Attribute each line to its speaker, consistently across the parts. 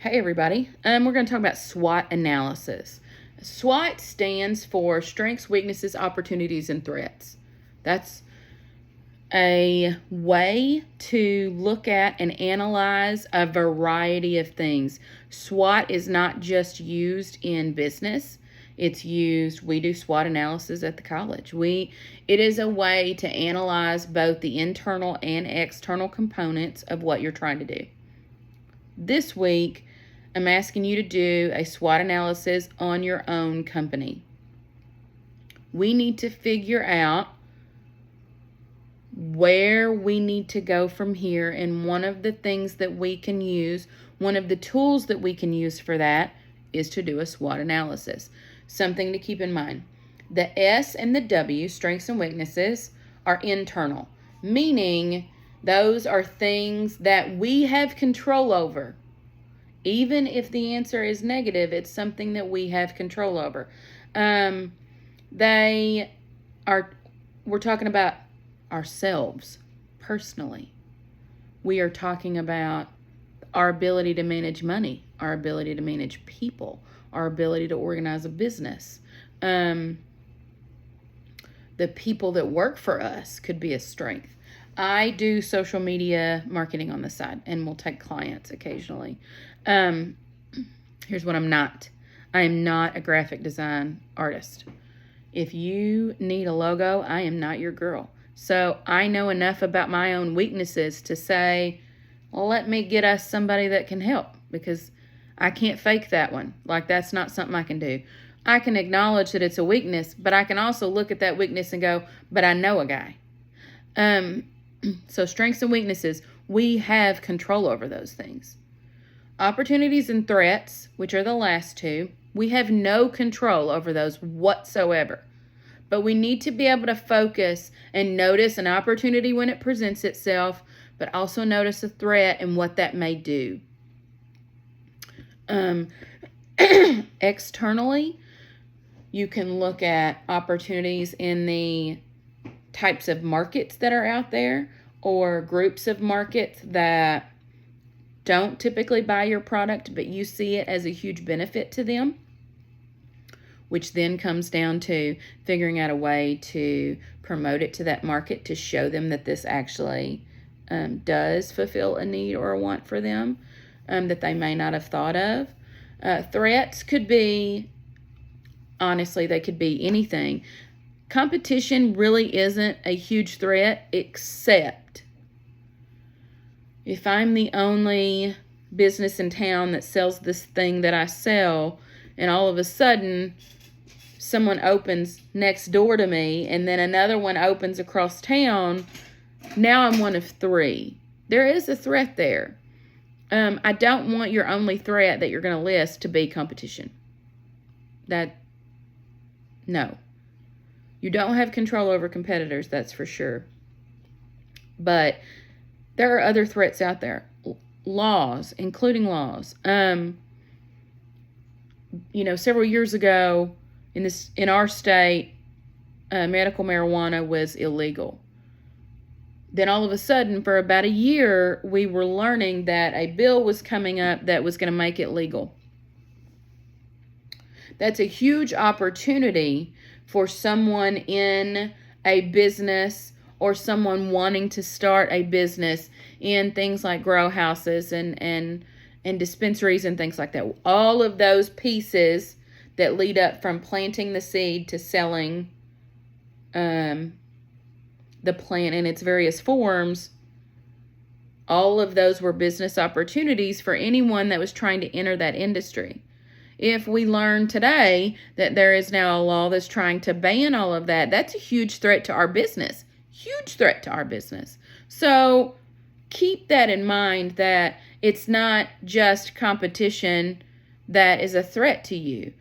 Speaker 1: Hey everybody, we're going to talk about SWOT analysis. SWOT stands for Strengths, Weaknesses, Opportunities, and Threats. That's a way to look at and analyze a variety of things. SWOT is not just used in business. We do SWOT analysis at the college. It is a way to analyze both the internal and external components of what you're trying to do. This week, I'm asking you to do a SWOT analysis on your own company. We need to figure out where we need to go from here, and one of the things that we can use, one of the tools that we can use for that is to do a SWOT analysis. Something to keep in mind. The S and the W, strengths and weaknesses, are internal, meaning those are things that we have control over. Even if the answer is negative, it's something that we have control over. We're talking about ourselves personally. We are talking about our ability to manage money, our ability to manage people, our ability to organize a business. The people that work for us could be a strength. I do social media marketing on the side and will take clients occasionally. Here's what I'm not. I am not a graphic design artist. If you need a logo, I am not your girl. So I know enough about my own weaknesses to say, well, let me get us somebody that can help, because I can't fake that one. Like, that's not something I can do. I can acknowledge that it's a weakness, but I can also look at that weakness and go, but I know a guy. So strengths and weaknesses, we have control over those things. Opportunities and threats, which are the last two, we have no control over those whatsoever. But we need to be able to focus and notice an opportunity when it presents itself, but also notice a threat and what that may do. Externally, you can look at opportunities in the types of markets that are out there, or groups of markets that don't typically buy your product, but you see it as a huge benefit to them, which then comes down to figuring out a way to promote it to that market to show them that this actually does fulfill a need or a want for them that they may not have thought of. Threats could be, honestly, they could be anything. Competition really isn't a huge threat, except if I'm the only business in town that sells this thing that I sell, and all of a sudden someone opens next door to me, and then another one opens across town, now I'm one of three. There is a threat there. I don't want your only threat that you're going to list to be competition. No. You don't have control over competitors, that's for sure. But there are other threats out there. Laws, including laws. Several years ago in our state, medical marijuana was illegal. Then all of a sudden, for about a year, we were learning that a bill was coming up that was going to make it legal. That's a huge opportunity for someone in a business or someone wanting to start a business in things like grow houses and dispensaries and things like that. All of those pieces that lead up from planting the seed to selling the plant in its various forms, all of those were business opportunities for anyone that was trying to enter that industry. If we learn today that there is now a law that's trying to ban all of that, that's a huge threat to our business. Huge threat to our business. So keep that in mind, that it's not just competition that is a threat to you.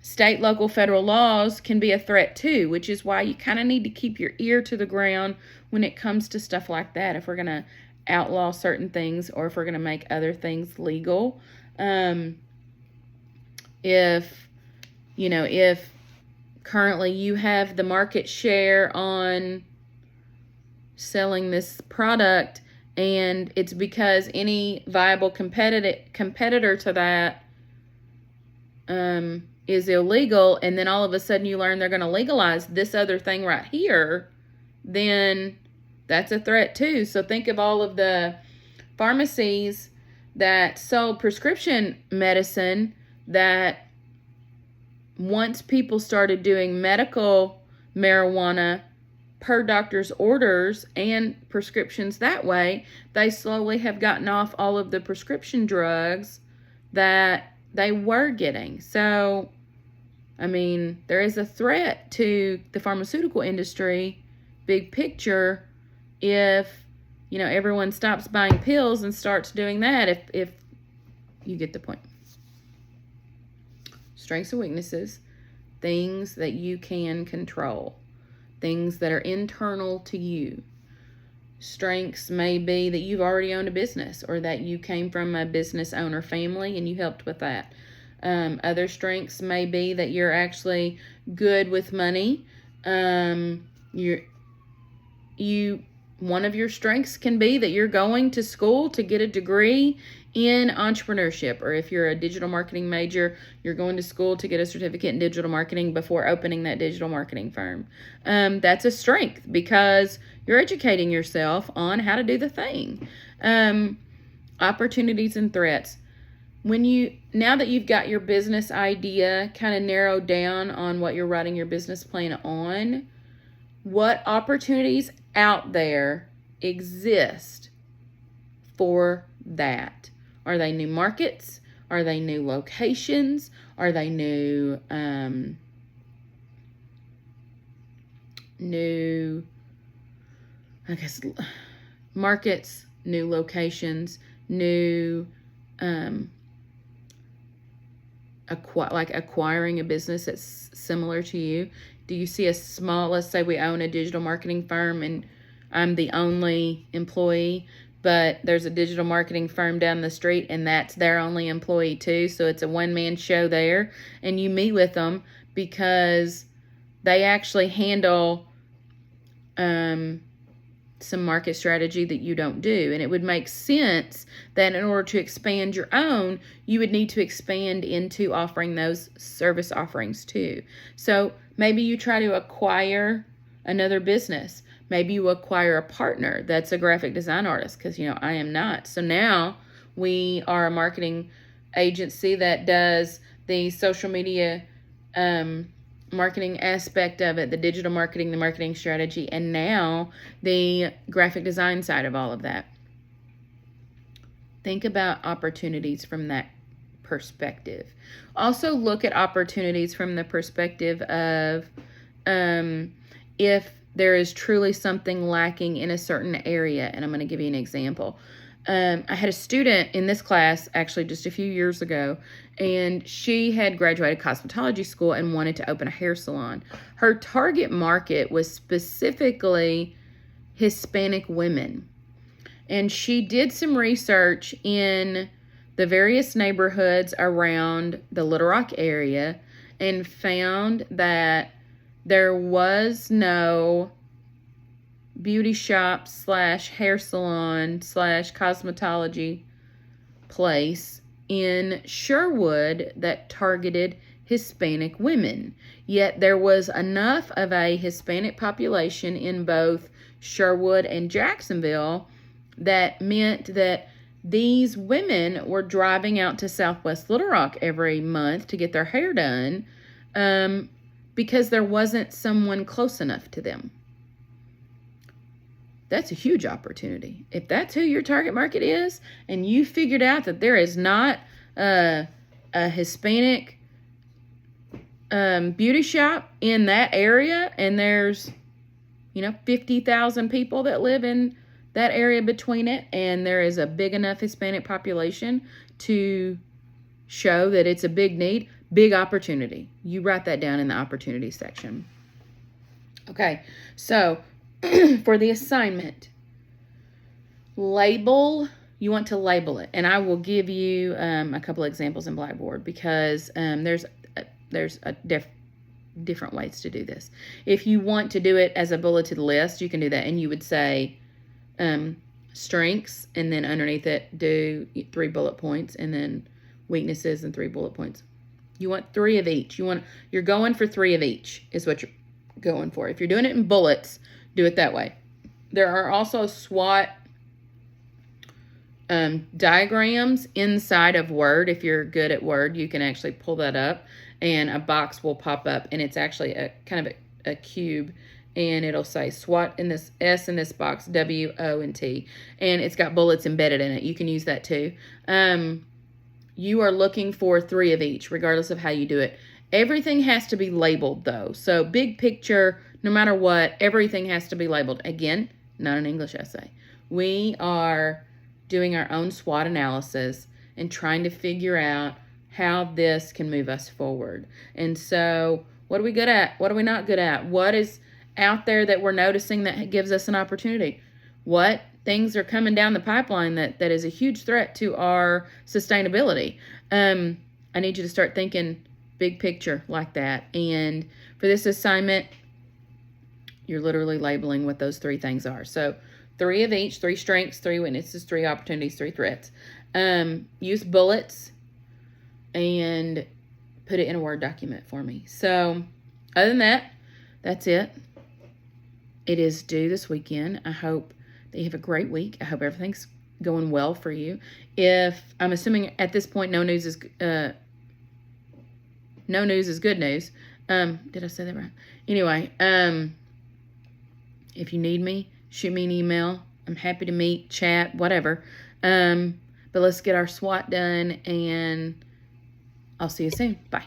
Speaker 1: State, local, federal laws can be a threat too, which is why you kind of need to keep your ear to the ground when it comes to stuff like that. If we're going to outlaw certain things, or if we're going to make other things legal, if currently you have the market share on selling this product And it's because any viable competitor to that is illegal, and then all of a sudden you learn they're going to legalize this other thing right here, then that's a threat too. So think of all of the pharmacies that sold prescription medicine that once people started doing medical marijuana per doctor's orders and prescriptions that way, they slowly have gotten off all of the prescription drugs that they were getting. So, I mean, there is a threat to the pharmaceutical industry, big picture, if, everyone stops buying pills and starts doing that, if you get the point. Strengths and weaknesses, things that you can control, things that are internal to you. Strengths may be that you've already owned a business, or that you came from a business owner family and you helped with that. Other strengths may be that you're actually good with money. One of your strengths can be that you're going to school to get a degree in entrepreneurship, or if you're a digital marketing major, you're going to school to get a certificate in digital marketing before opening that digital marketing firm. That's a strength because you're educating yourself on how to do the thing. Opportunities and threats. Now that you've got your business idea kind of narrowed down on what you're writing your business plan on, what opportunities out there exist for that? Are they new markets? Are they new locations? Are they new markets, new locations, new acquiring a business that's similar to you? Do you see let's say we own a digital marketing firm and I'm the only employee, but there's a digital marketing firm down the street and that's their only employee too. So it's a one-man show there, and you meet with them because they actually handle some market strategy that you don't do. And it would make sense that in order to expand your own, you would need to expand into offering those service offerings too. So maybe you try to acquire another business. Maybe you acquire a partner that's a graphic design artist, because, I am not. So now we are a marketing agency that does the social media marketing aspect of it, the digital marketing, the marketing strategy, and now the graphic design side of all of that. Think about opportunities from that perspective. Also look at opportunities from the perspective of if there is truly something lacking in a certain area. And I'm going to give you an example. I had a student in this class actually just a few years ago, and she had graduated cosmetology school and wanted to open a hair salon. Her target market was specifically Hispanic women. And she did some research in the various neighborhoods around the Little Rock area and found that there was no beauty shop / hair salon / cosmetology place in Sherwood that targeted Hispanic women. Yet there was enough of a Hispanic population in both Sherwood and Jacksonville that meant that these women were driving out to Southwest Little Rock every month to get their hair done because there wasn't someone close enough to them. That's a huge opportunity. If that's who your target market is, and you figured out that there is not a Hispanic beauty shop in that area, and there's 50,000 people that live in that area between it, and there is a big enough Hispanic population to show that it's a big need, big opportunity. You write that down in the opportunity section. Okay, so for the assignment, you want to label it. And I will give you a couple examples in Blackboard because there's different ways to do this. If you want to do it as a bulleted list, you can do that. And you would say, strengths, and then underneath it do 3 bullet points, and then weaknesses and 3 bullet points. You want 3 of each. You're going for 3 of each is what you're going for. If you're doing it in bullets, do it that way. There are also SWOT diagrams inside of Word. If you're good at Word, you can actually pull that up and a box will pop up, and it's actually a kind of a cube, and it'll say SWOT in this, S in this box, W, O, and T, and it's got bullets embedded in it. You can use that too. You are looking for 3 of each, regardless of how you do it. Everything has to be labeled, though. So big picture, no matter what, everything has to be labeled. Again, not an English essay. We are doing our own SWOT analysis and trying to figure out how this can move us forward. And so what are we good at? What are we not good at? What is out there that we're noticing that gives us an opportunity? What things are coming down the pipeline that is a huge threat to our sustainability? I need you to start thinking big picture like that. And for this assignment, you're literally labeling what those 3 things are. So 3 of each, 3 strengths, 3 weaknesses, 3 opportunities, 3 threats. Use bullets and put it in a Word document for me. So other than that, that's it. It is due this weekend. I hope that you have a great week. I hope everything's going well for you. If I'm assuming at this point no news is good news. Did I say that right? Anyway, if you need me, shoot me an email. I'm happy to meet, chat, whatever. But let's get our SWOT done, and I'll see you soon. Bye.